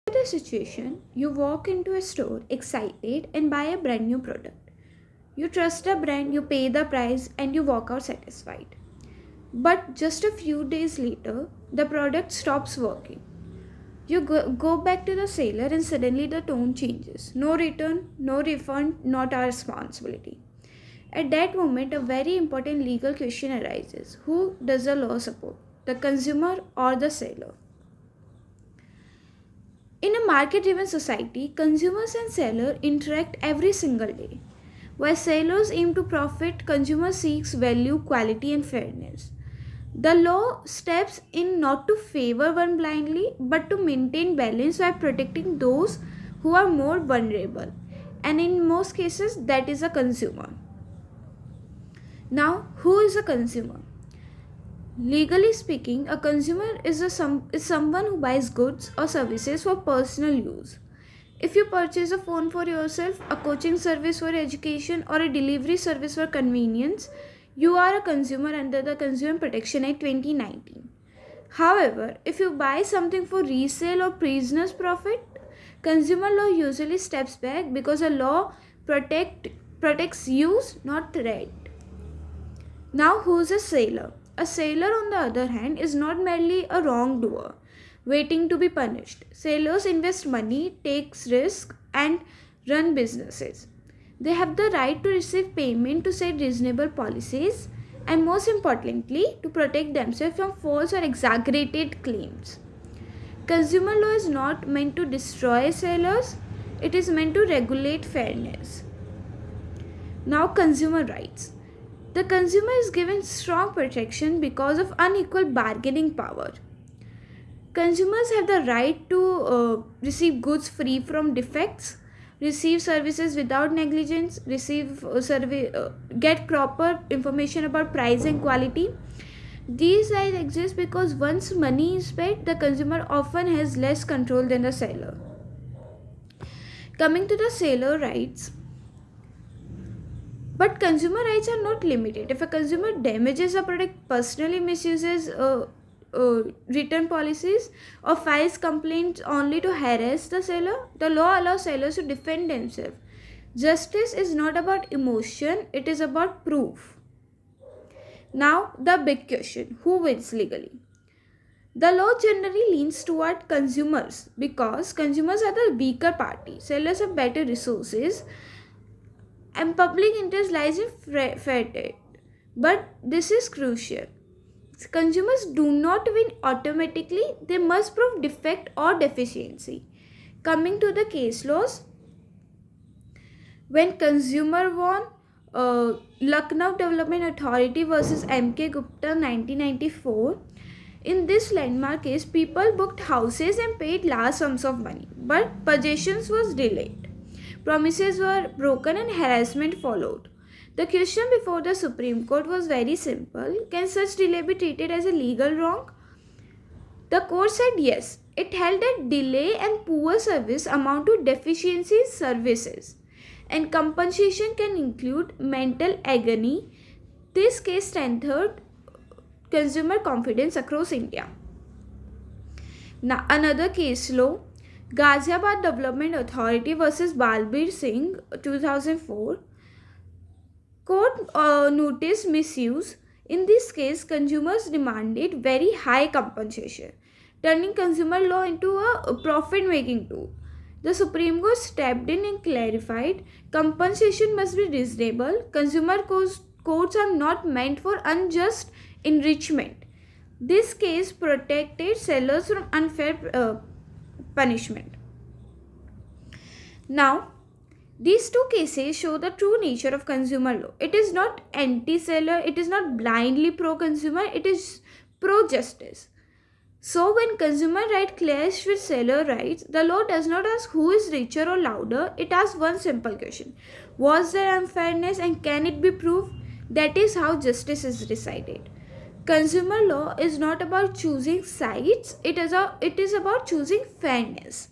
The situation, you walk into a store excited and buy a brand new product. You trust a brand, you pay the price, and you walk out satisfied. But just a few days later, the product stops working. You go back to the seller, and suddenly the tone changes. No return, no refund, not our responsibility. At that moment, a very important legal question arises: who does the law support, the consumer or the seller? In a market driven society, consumers and sellers interact every single day. While sellers aim to profit, consumers seeks value, quality, and fairness. The law steps in not to favor one blindly, but to maintain balance by protecting those who are more vulnerable. And in most cases, that is a consumer. Now, who is a consumer? Legally speaking, a consumer is someone who buys goods or services for personal use. If you purchase a phone for yourself, a coaching service for education, or a delivery service for convenience, you are a consumer under the Consumer Protection Act 2019. However, if you buy something for resale or business profit, consumer law usually steps back because a law protects use, not threat. Now, who's a sailor? A sailor, on the other hand, is not merely a wrongdoer waiting to be punished. Sailors invest money, takes risk, and run businesses. They have the right to receive payment, to set reasonable policies, and most importantly, to protect themselves from false or exaggerated claims. Consumer law is not meant to destroy sailors, it is meant to regulate fairness. Now, consumer rights. The consumer is given strong protection because of unequal bargaining power. Consumers have the right to receive goods free from defects, receive services without negligence, get proper information about price and quality. These rights exist because once money is paid, the consumer often has less control than the seller. Coming to the seller rights, but consumer rights are not limited. If a consumer damages a product, personally misuses return policies, or files complaints only to harass the seller, the law allows sellers to defend themselves. Justice is not about emotion, it is about proof. Now, the big question: who wins legally? The law generally leans toward consumers because consumers are the weaker party. Sellers have better resources, and public interest lies in fair trade. But this is crucial. Consumers do not win automatically, they must prove defect or deficiency. Coming to the case laws, when consumer won, Lucknow Development Authority versus M.K. Gupta 1994. In this landmark case, people booked houses and paid large sums of money, but possessions was delayed. Promises were broken and harassment followed. The question before the Supreme Court was very simple: can such delay be treated as a legal wrong? The court said yes. It held that delay and poor service amount to deficiency services, and compensation can include mental agony. This case strengthened consumer confidence across India. Now, another case law, Ghaziabad Development Authority versus Balbir Singh 2004. Court noticed misuse. In this case, consumers demanded very high compensation, turning consumer law into a profit-making tool. The Supreme Court stepped in and clarified compensation must be reasonable. Consumer courts are not meant for unjust enrichment. This case protected sellers from unfair punishment. Now, these two cases show the true nature of consumer law. It is not anti-seller, it is not blindly pro-consumer, it is pro-justice. So when consumer rights clash with seller rights, the law does not ask who is richer or louder, it asks one simple question: was there unfairness and can it be proved? That is how justice is decided. Consumer law is not about choosing sides, it is about choosing fairness.